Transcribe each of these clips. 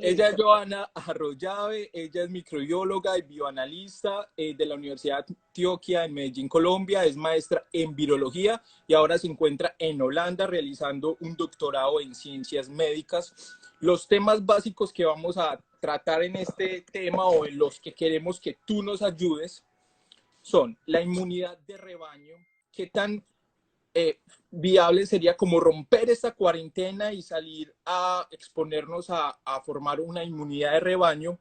Ella es Listo. Joana Arroyave, ella es microbióloga y bioanalista de la Universidad de Antioquia en Medellín, Colombia, es maestra en virología y ahora se encuentra en Holanda realizando un doctorado en ciencias médicas. Los temas básicos que vamos a tratar en este tema o en los que queremos que tú nos ayudes son la inmunidad de rebaño, qué tan viable sería como romper esta cuarentena y salir a exponernos a formar una inmunidad de rebaño.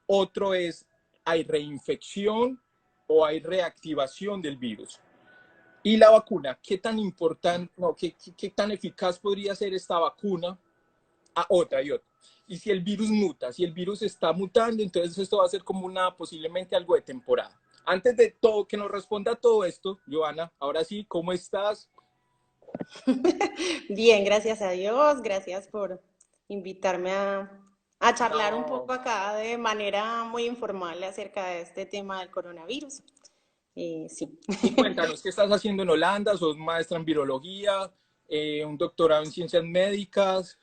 Otro es, hay reinfección o hay reactivación del virus. Y la vacuna, ¿qué tan importante, no, qué tan eficaz podría ser esta vacuna? Otra y otra. Y si el virus muta, si el virus está mutando, entonces esto va a ser como posiblemente algo de temporada. Antes de todo, que nos responda a todo esto, Joana, ahora sí, ¿cómo estás? Bien, gracias a Dios, gracias por invitarme a charlar un No. poco acá de manera muy informal acerca de este tema del coronavirus. Sí. Y cuéntanos, ¿qué estás haciendo en Holanda? ¿Sos maestra en virología? ¿Un doctorado en ciencias médicas?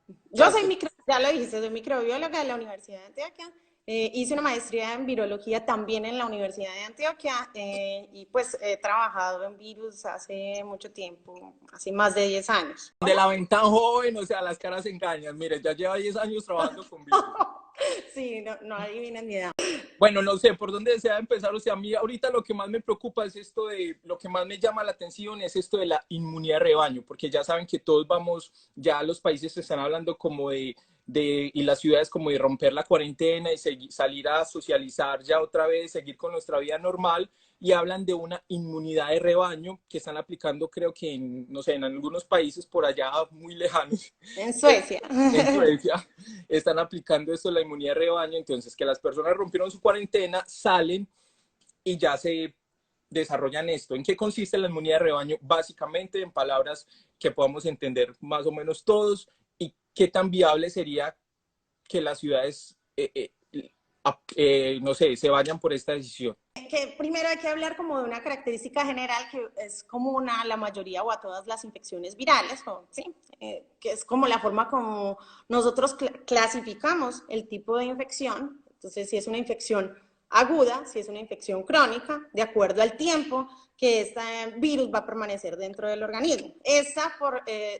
O Yo sea, soy ya lo dijiste, soy microbióloga de la Universidad de Antioquia. Hice una maestría en virología también en la Universidad de Antioquia y pues he trabajado en virus hace mucho tiempo, hace más de 10 años. de la ven tan joven, o sea, las caras engañan. Mire, ya lleva 10 años trabajando con virus. Sí, no, no adivinan mi edad. Bueno, no sé por dónde desea empezar. O sea, a mí ahorita lo que más me preocupa es esto de, lo que más me llama la atención es esto de la inmunidad de rebaño, porque ya saben que todos vamos, ya los países están hablando como y las ciudades como de romper la cuarentena y salir a socializar ya otra vez, seguir con nuestra vida normal y hablan de una inmunidad de rebaño que están aplicando, creo que en, no sé, en algunos países por allá muy lejanos. En Suecia. En Suecia están aplicando esto, la inmunidad de rebaño, entonces que las personas rompieron su cuarentena, salen y ya se desarrollan esto. ¿En qué consiste la inmunidad de rebaño? Básicamente, en palabras que podamos entender más o menos todos, y qué tan viable sería que las ciudades, no sé, se vayan por esta decisión. Que primero hay que hablar como de una característica general que es común a la mayoría o a todas las infecciones virales, ¿sí? Que es como la forma como nosotros clasificamos el tipo de infección. Entonces, si es una infección aguda, si es una infección crónica, de acuerdo al tiempo que este virus va a permanecer dentro del organismo. Esta,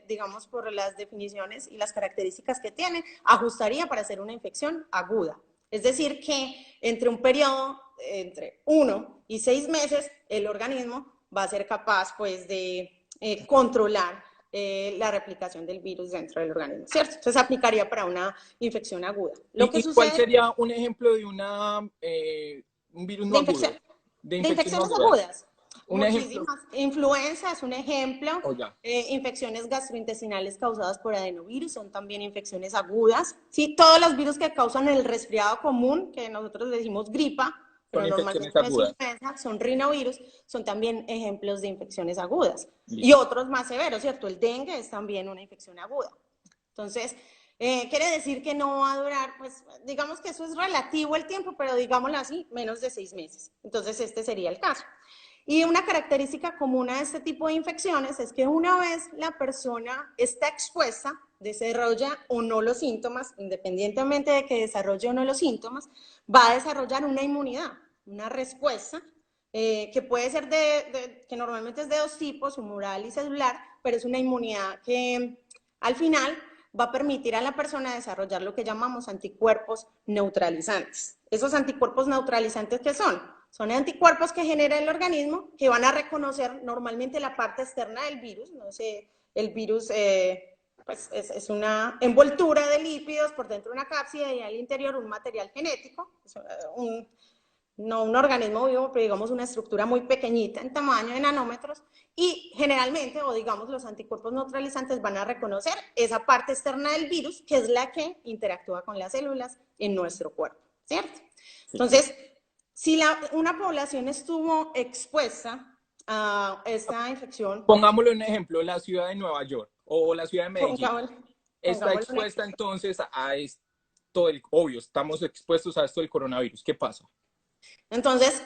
digamos, por las definiciones y las características que tiene, ajustaría para ser una infección aguda. Es decir, que entre un periodo entre 1 y 6 meses, el organismo va a ser capaz pues, de controlar la replicación del virus dentro del organismo, ¿cierto? Entonces aplicaría para una infección aguda. Lo que ¿Y cuál sucede sería un ejemplo de un virus no de, infección, agudo? De de infección no infecciones aguda. agudas, Un ejemplo. muchísimas. Influenza es un ejemplo. Oh, ya. Infecciones gastrointestinales causadas por adenovirus son también infecciones agudas. ¿Sí? Todos los virus que causan el resfriado común, que nosotros decimos gripa, Son pero infecciones normalmente no es agudas. influenza, son rinovirus, son también ejemplos de infecciones agudas. Y Listo. otros más severos, ¿cierto? El dengue es también una infección aguda. Entonces, quiere decir que no va a durar, pues digamos que eso es relativo el tiempo, pero digámoslo así, menos de 6 meses. Entonces, este sería el caso. Y una característica común a este tipo de infecciones es que una vez la persona está expuesta, desarrolla o no los síntomas, independientemente de que desarrolle o no los síntomas, va a desarrollar una inmunidad, una respuesta, que puede ser que normalmente es de dos tipos, humoral y celular, pero es una inmunidad que al final va a permitir a la persona desarrollar lo que llamamos anticuerpos neutralizantes. ¿Esos anticuerpos neutralizantes qué son? Son anticuerpos que genera el organismo que van a reconocer normalmente la parte externa del virus. No sé, el virus pues es una envoltura de lípidos por dentro de una cápsida y al interior un material genético, no un organismo vivo, pero digamos una estructura muy pequeñita en tamaño de nanómetros, y generalmente, o digamos los anticuerpos neutralizantes van a reconocer esa parte externa del virus, que es la que interactúa con las células en nuestro cuerpo, ¿cierto? Sí. Entonces, si una población estuvo expuesta a esta infección, Pongámoslo en ejemplo, la ciudad de Nueva York o la ciudad de Medellín está pongámoslo en expuesta ejemplo. entonces a esto, obvio, estamos expuestos a esto del coronavirus. ¿Qué pasa? Entonces,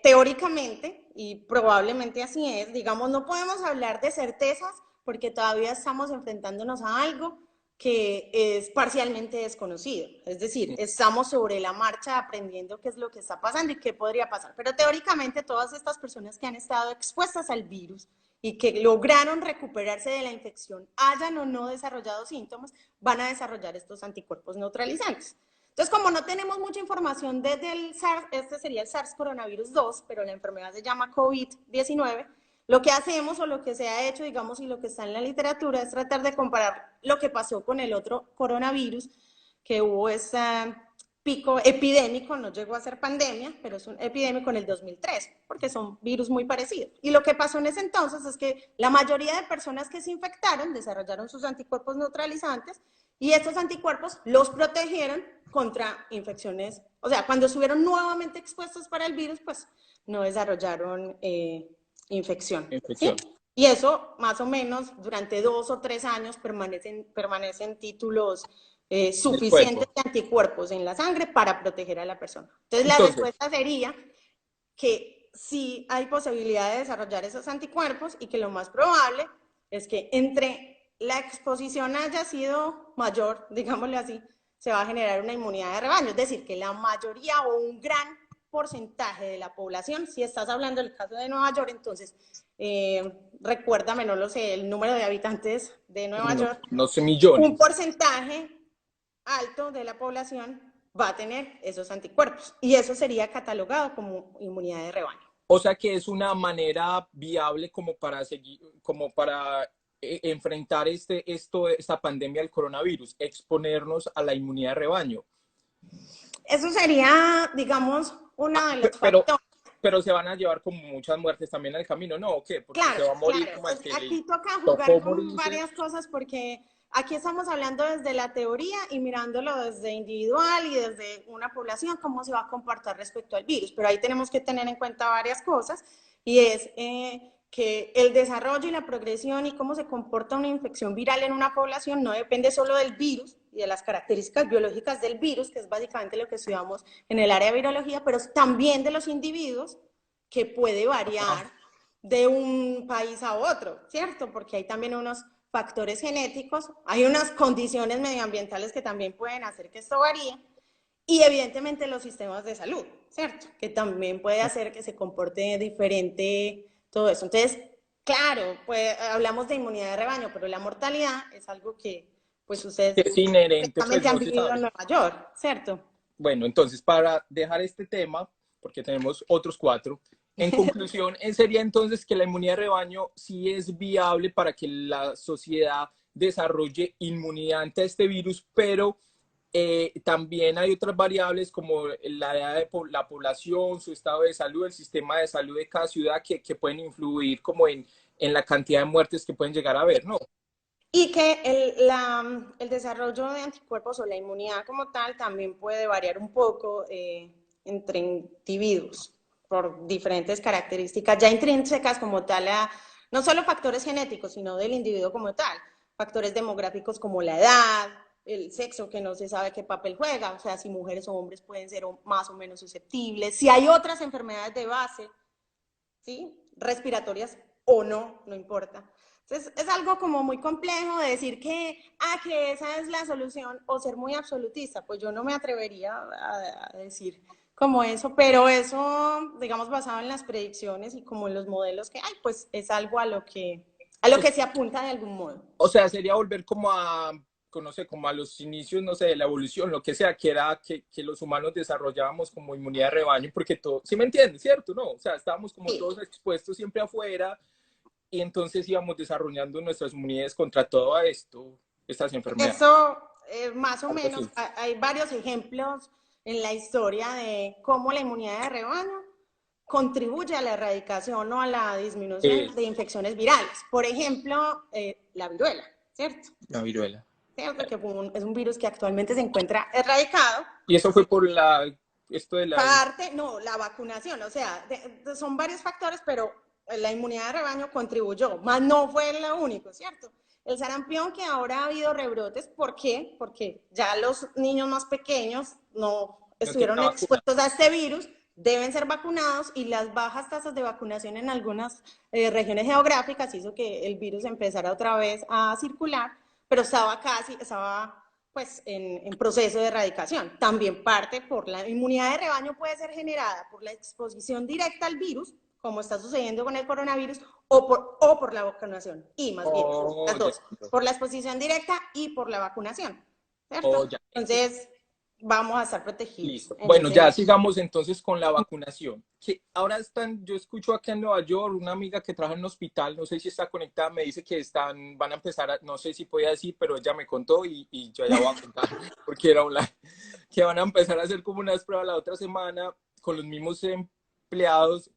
teóricamente, y probablemente así es, digamos, no podemos hablar de certezas porque todavía estamos enfrentándonos a algo que es parcialmente desconocido. Es decir, estamos sobre la marcha aprendiendo qué es lo que está pasando y qué podría pasar. Pero teóricamente todas estas personas que han estado expuestas al virus y que lograron recuperarse de la infección, hayan o no desarrollado síntomas, van a desarrollar estos anticuerpos neutralizantes. Entonces, como no tenemos mucha información desde el SARS, este sería el SARS coronavirus 2, pero la enfermedad se llama COVID-19, lo que hacemos o lo que se ha hecho, digamos, y lo que está en la literatura es tratar de comparar lo que pasó con el otro coronavirus, que hubo ese pico epidémico, no llegó a ser pandemia, pero es un epidémico en el 2003, porque son virus muy parecidos. Y lo que pasó en ese entonces es que la mayoría de personas que se infectaron desarrollaron sus anticuerpos neutralizantes y estos anticuerpos los protegieron contra infecciones. O sea, cuando estuvieron nuevamente expuestos para el virus, pues no desarrollaron infección. ¿Sí? Y eso, más o menos, durante 2 o 3 años permanecen títulos suficientes de anticuerpos en la sangre para proteger a la persona. Entonces, la respuesta sería que sí hay posibilidad de desarrollar esos anticuerpos y que lo más probable es que entre la exposición haya sido mayor, digámoslo así, se va a generar una inmunidad de rebaño. Es decir, que la mayoría o un gran porcentaje de la población, si estás hablando del caso de Nueva York, entonces recuérdame, no lo sé, el número de habitantes de Nueva York, no sé, millones. Un porcentaje alto de la población va a tener esos anticuerpos y eso sería catalogado como inmunidad de rebaño. O sea que es una manera viable como para seguir, como para enfrentar esta pandemia del coronavirus, exponernos a la inmunidad de rebaño. Eso sería, digamos, una de los factores. Pero se van a llevar como muchas muertes también al camino, ¿no? ¿O qué? Porque claro, se va a morir claro. como el que aquí toca jugar con varias cosas porque aquí estamos hablando desde la teoría y mirándolo desde individual y desde una población, cómo se va a comportar respecto al virus. Pero ahí tenemos que tener en cuenta varias cosas y es que el desarrollo y la progresión y cómo se comporta una infección viral en una población no depende solo del virus y de las características biológicas del virus, que es básicamente lo que estudiamos en el área de virología, pero también de los individuos, que puede variar de un país a otro, ¿cierto? Porque hay también unos factores genéticos, hay unas condiciones medioambientales que también pueden hacer que esto varíe, y evidentemente los sistemas de salud, ¿cierto? Que también puede hacer que se comporte diferente todo eso. Entonces, claro, pues hablamos de inmunidad de rebaño, pero la mortalidad es algo que, pues ustedes es inherente, pues, han vivido en Nueva York, ¿cierto? Bueno, entonces, para dejar este tema, porque tenemos otros 4, en conclusión, sería entonces que la inmunidad de rebaño sí es viable para que la sociedad desarrolle inmunidad ante este virus, pero también hay otras variables como la edad de la población, su estado de salud, el sistema de salud de cada ciudad que pueden influir como en la cantidad de muertes que pueden llegar a haber, ¿no? Y que el desarrollo de anticuerpos o la inmunidad como tal también puede variar un poco entre individuos por diferentes características ya intrínsecas como tal, no solo factores genéticos, sino del individuo como tal, factores demográficos como la edad, el sexo, que no se sabe qué papel juega, o sea, si mujeres o hombres pueden ser más o menos susceptibles, si hay otras enfermedades de base, ¿sí? Respiratorias o no, no importa. Entonces, es algo como muy complejo de decir que esa es la solución o ser muy absolutista, pues yo no me atrevería a decir como eso, pero eso, digamos, basado en las predicciones y como en los modelos que hay, pues es algo a lo que se apunta de algún modo. O sea, sería volver como a, no sé, como a los inicios, no sé, de la evolución, lo que sea, que era que los humanos desarrollábamos como inmunidad de rebaño, porque todo, ¿sí me entiendes, cierto? ¿No? O sea, estábamos como todos expuestos siempre afuera y entonces íbamos desarrollando nuestras inmunidades contra todo esto, estas enfermedades. Eso, más o menos, hay varios ejemplos en la historia de cómo la inmunidad de rebaño contribuye a la erradicación o a la disminución de infecciones virales. Por ejemplo, la viruela, ¿cierto? La viruela. ¿Cierto? Que es un virus que actualmente se encuentra erradicado. Y eso fue por la vacunación, o sea, son varios factores, pero la inmunidad de rebaño contribuyó, más no fue lo único, ¿cierto? El sarampión, que ahora ha habido rebrotes, ¿por qué? Porque ya los niños más pequeños no estuvieron expuestos a este virus, deben ser vacunados y las bajas tasas de vacunación en algunas regiones geográficas hizo que el virus empezara otra vez a circular, pero estaba pues en proceso de erradicación. También parte por la inmunidad de rebaño, puede ser generada por la exposición directa al virus, como está sucediendo con el coronavirus, o por la vacunación, y más bien, las dos, por la exposición directa y por la vacunación, ¿cierto? Entonces, vamos a estar protegidos. Listo. Bueno, ya sigamos entonces con la vacunación. Que ahora yo escucho acá en Nueva York una amiga que trabaja en un hospital, no sé si está conectada, me dice que van a empezar, no sé si podía decir, pero ella me contó y yo ya voy a contar, porque era online, que van a empezar a hacer como unas pruebas la otra semana con los mismos empleados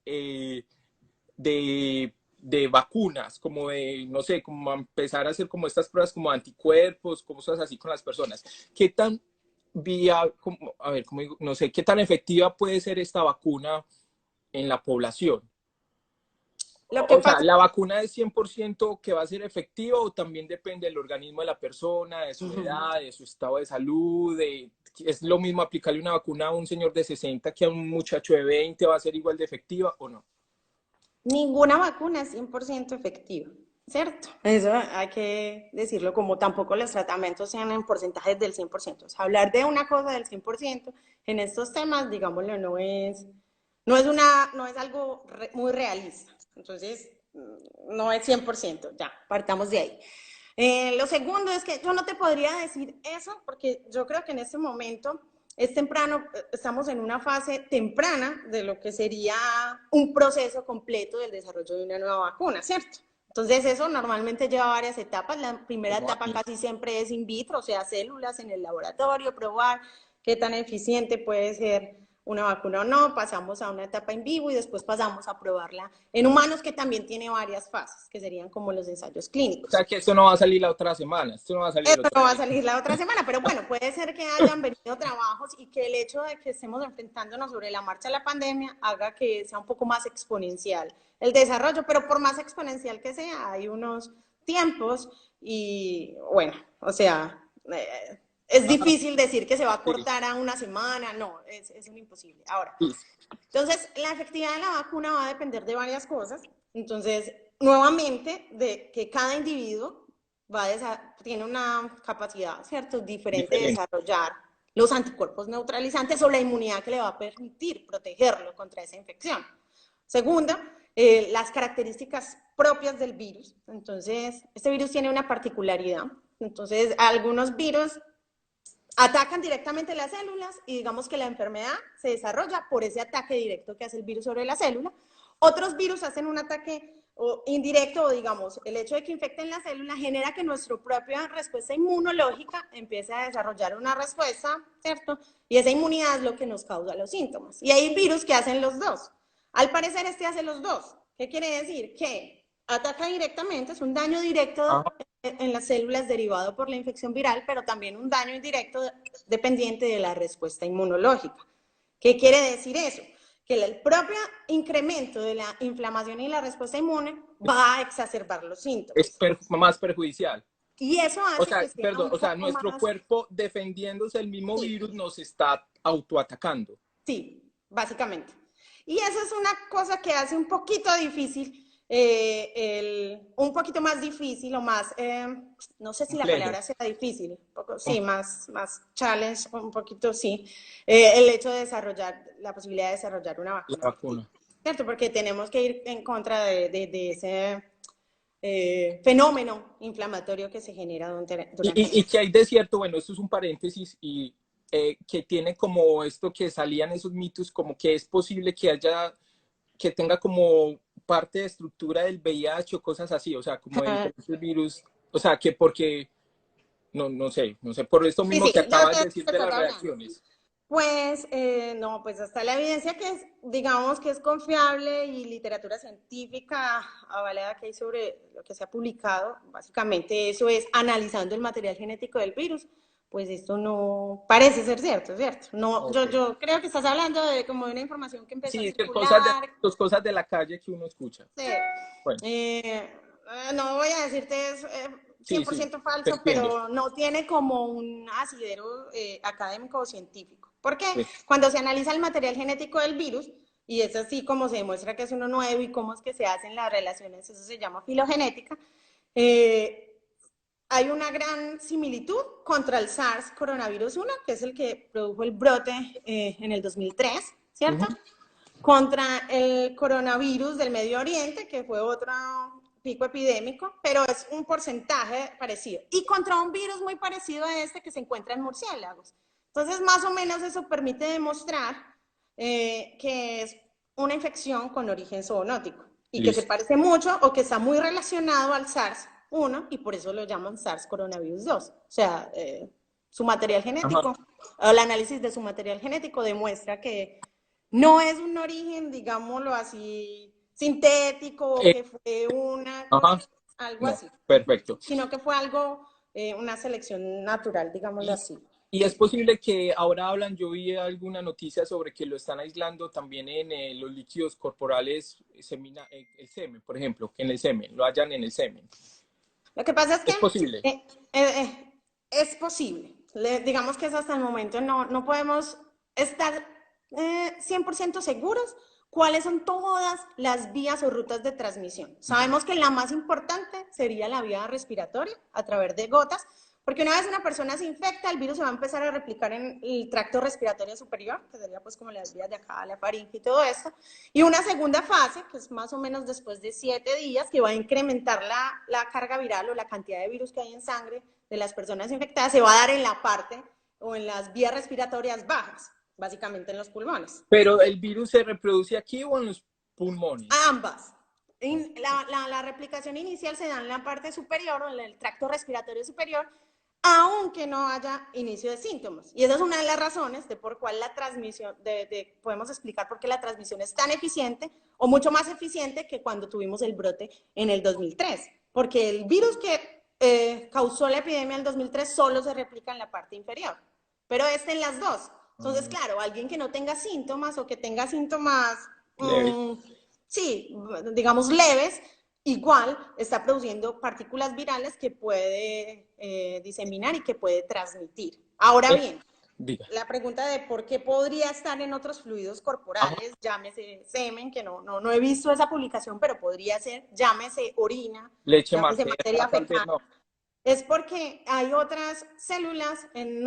de vacunas, como de, no sé, como empezar a hacer como estas pruebas como anticuerpos, cosas así con las personas. ¿Qué tan a ver, como digo, no sé, qué tan efectiva puede ser esta vacuna en la población? O sea, ¿la vacuna es 100% que va a ser efectiva o también depende del organismo de la persona, de su edad, de su estado de salud? ¿Es lo mismo aplicarle una vacuna a un señor de 60 que a un muchacho de 20? ¿Va a ser igual de efectiva o no? Ninguna vacuna es 100% efectiva, ¿cierto? Eso hay que decirlo, como tampoco los tratamientos sean en porcentajes del 100%. O sea, hablar de una cosa del 100% en estos temas, digámoslo, no es algo muy realista. Entonces, no es 100%, ya, partamos de ahí. Lo segundo es que yo no te podría decir eso, porque yo creo que en este momento es temprano, estamos en una fase temprana de lo que sería un proceso completo del desarrollo de una nueva vacuna, ¿cierto? Entonces eso normalmente lleva varias etapas. La primera etapa casi siempre es in vitro, o sea, células en el laboratorio, probar qué tan eficiente puede ser una vacuna o no, pasamos a una etapa en vivo y después pasamos a probarla en humanos, que también tiene varias fases, que serían como los ensayos clínicos. O sea, que esto no va a salir la otra semana. Esto no va a salir la otra semana, pero bueno, puede ser que hayan venido trabajos y que el hecho de que estemos enfrentándonos sobre la marcha de la pandemia haga que sea un poco más exponencial el desarrollo, pero por más exponencial que sea, hay unos tiempos y bueno, o sea, es difícil decir que se va a cortar a una semana, no, es un imposible. Ahora, entonces, la efectividad de la vacuna va a depender de varias cosas. Entonces, nuevamente, de que cada individuo tiene una capacidad, ¿cierto?, diferente de desarrollar los anticuerpos neutralizantes o la inmunidad que le va a permitir protegerlo contra esa infección. Segunda, las características propias del virus. Entonces, este virus tiene una particularidad. Entonces, algunos virus atacan directamente las células y digamos que la enfermedad se desarrolla por ese ataque directo que hace el virus sobre la célula. Otros virus hacen un ataque indirecto, o digamos, el hecho de que infecten la célula genera que nuestra propia respuesta inmunológica empiece a desarrollar una respuesta, ¿cierto? Y esa inmunidad es lo que nos causa los síntomas. Y hay virus que hacen los dos. Al parecer este hace los dos. ¿Qué quiere decir? Que ataca directamente, es un daño directo en las células derivado por la infección viral, pero también un daño indirecto dependiente de la respuesta inmunológica. ¿Qué quiere decir eso? Que el propio incremento de la inflamación y la respuesta inmune va a exacerbar los síntomas. Es más perjudicial. Y eso hace que sea o sea, nuestro cuerpo defendiéndose del mismo virus nos está autoatacando. Sí, básicamente. Y eso es una cosa que hace un poquito difícil, un poquito más difícil o más, no sé si la palabra sea difícil, poco, sí, más challenge, un poquito sí, el hecho de desarrollar, la posibilidad de desarrollar una vacuna. La vacuna. ¿Cierto? Porque tenemos que ir en contra de ese fenómeno inflamatorio que se genera durante y que hay de cierto, bueno, esto es un paréntesis y que tiene como esto que salían esos mitos, como que es posible que tenga como parte de estructura del VIH o cosas así, o sea, como el virus, o sea, que porque, no sé, por esto mismo que acabas de decir de las reacciones. Pues, no, pues hasta la evidencia que digamos que es confiable y literatura científica avalada que hay sobre lo que se ha publicado, básicamente eso es analizando el material genético del virus, pues esto no parece ser cierto, ¿cierto? No, okay. yo creo que estás hablando de como de una información que empezó a circular. Cosas de la calle que uno escucha. Sí. Bueno. No voy a decirte es 100% falso, pero no tiene como un asidero académico o científico. ¿Por qué? Sí. Cuando se analiza el material genético del virus, y es así como se demuestra que es uno nuevo y cómo es que se hacen las relaciones, eso se llama filogenética, hay una gran similitud contra el SARS coronavirus 1, que es el que produjo el brote en el 2003, ¿cierto? Contra el coronavirus del Medio Oriente, que fue otro pico epidémico, pero es un porcentaje parecido. Y contra un virus muy parecido a este que se encuentra en murciélagos. Entonces, más o menos eso permite demostrar que es una infección con origen zoonótico y Listo. que se parece mucho o que está muy relacionado al SARS-1 y por eso lo llaman SARS coronavirus 2. O sea, su material genético, el análisis de su material genético demuestra que no es un origen, digámoslo así, sintético, que fue algo así, perfecto. sino que fue algo, una selección natural, digámoslo así. Y es posible que ahora hablan, yo vi alguna noticia sobre que lo están aislando también en los líquidos corporales, el semen, por ejemplo, que en el semen, lo hallan en el semen. Lo que pasa es que ¿Es posible? Es posible. Digamos que es hasta el momento no podemos estar 100% seguros cuáles son todas las vías o rutas de transmisión. Sabemos que la más importante sería la vía respiratoria a través de gotas, porque una vez una persona se infecta, el virus se va a empezar a replicar en el tracto respiratorio superior, que sería pues como las vías de acá, la faringe y todo esto, y una segunda fase, que es más o menos después de 7 días, que va a incrementar la carga viral o la cantidad de virus que hay en sangre de las personas infectadas, se va a dar en la parte o en las vías respiratorias bajas, básicamente en los pulmones. ¿Pero el virus se reproduce aquí o en los pulmones? Ambas. La replicación inicial se da en la parte superior o en el tracto respiratorio superior, aunque no haya inicio de síntomas. Y esa es una de las razones de por cuál la transmisión, podemos explicar por qué la transmisión es tan eficiente o mucho más eficiente que cuando tuvimos el brote en el 2003. Porque el virus que causó la epidemia en el 2003 solo se replica en la parte inferior, pero en las dos. Entonces, claro, alguien que no tenga síntomas o que tenga síntomas, sí, digamos leves, igual está produciendo partículas virales que puede diseminar y que puede transmitir. Ahora bien, la pregunta de por qué podría estar en otros fluidos corporales, llámese semen, que no he visto esa publicación, pero podría ser, llámese orina, leche llámese materna, materia fecal. No. Es porque hay otras células en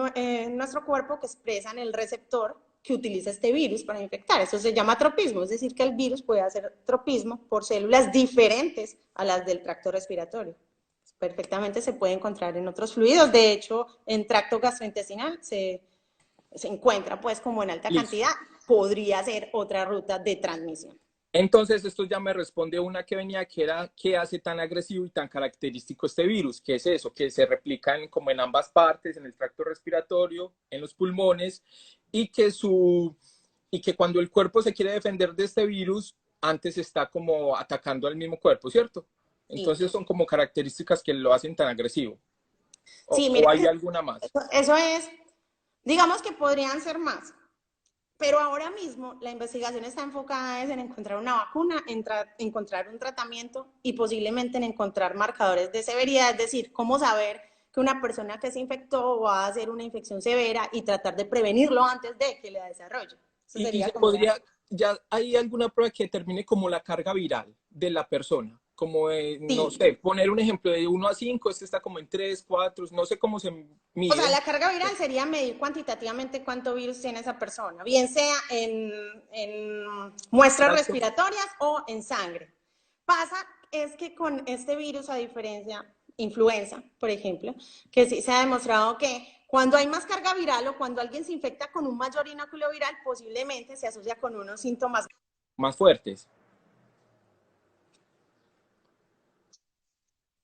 nuestro cuerpo que expresan el receptor que utiliza este virus para infectar. Eso se llama tropismo, es decir, que el virus puede hacer tropismo por células diferentes a las del tracto respiratorio. Perfectamente se puede encontrar en otros fluidos. De hecho, en tracto gastrointestinal se encuentra pues como en alta cantidad. Podría ser otra ruta de transmisión. Entonces, esto ya me responde una que venía, que era ¿qué hace tan agresivo y tan característico este virus? ¿Qué es eso? Que se replica como en ambas partes, en el tracto respiratorio, en los pulmones, y que cuando el cuerpo se quiere defender de este virus, antes está como atacando al mismo cuerpo, ¿cierto? Entonces son como características que lo hacen tan agresivo. Sí, mira, ¿O hay alguna más? Eso es, digamos que podrían ser más. Pero ahora mismo la investigación está enfocada en encontrar una vacuna, encontrar un tratamiento y posiblemente en encontrar marcadores de severidad, es decir, cómo saber que una persona que se infectó va a hacer una infección severa y tratar de prevenirlo antes de que la desarrolle. ¿Y se podría, ya hay alguna prueba que determine como la carga viral de la persona? Como, no sé, poner un ejemplo de 1 a 5, este está como en 3, 4, no sé cómo se mide. O sea, la carga viral sería medir cuantitativamente cuánto virus tiene esa persona, bien sea en muestras respiratorias o en sangre. Pasa es que con este virus, a diferencia, influenza, por ejemplo, que sí se ha demostrado que cuando hay más carga viral o cuando alguien se infecta con un mayor inóculo viral, posiblemente se asocia con unos síntomas más fuertes.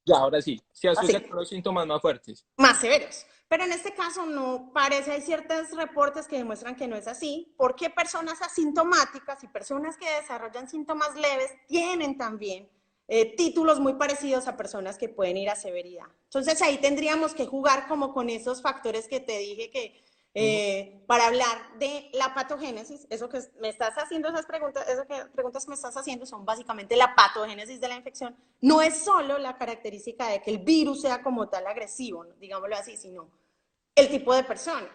Ya, ahora sí, se asocia con los síntomas más fuertes. Más severos. Pero en este caso no parece, hay ciertos reportes que demuestran que no es así, porque personas asintomáticas y personas que desarrollan síntomas leves tienen también títulos muy parecidos a personas que pueden ir a severidad. Entonces ahí tendríamos que jugar como con esos factores que te dije que para hablar de la patogénesis, eso que me estás haciendo, esas preguntas que me estás haciendo son básicamente la patogénesis de la infección. No es solo la característica de que el virus sea como tal agresivo, digámoslo así, sino el tipo de persona.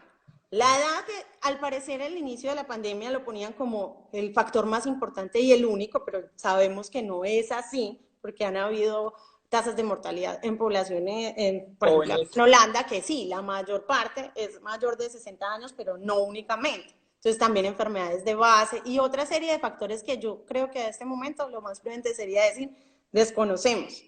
La edad, que al parecer al inicio de la pandemia lo ponían como el factor más importante y el único, pero sabemos que no es así, porque han habido tasas de mortalidad en poblaciones, por ejemplo, Jóvenes. en Holanda, que sí, la mayor parte es mayor de 60 años, pero no únicamente. Entonces también enfermedades de base y otra serie de factores que yo creo que a este momento lo más prudente sería decir, desconocemos.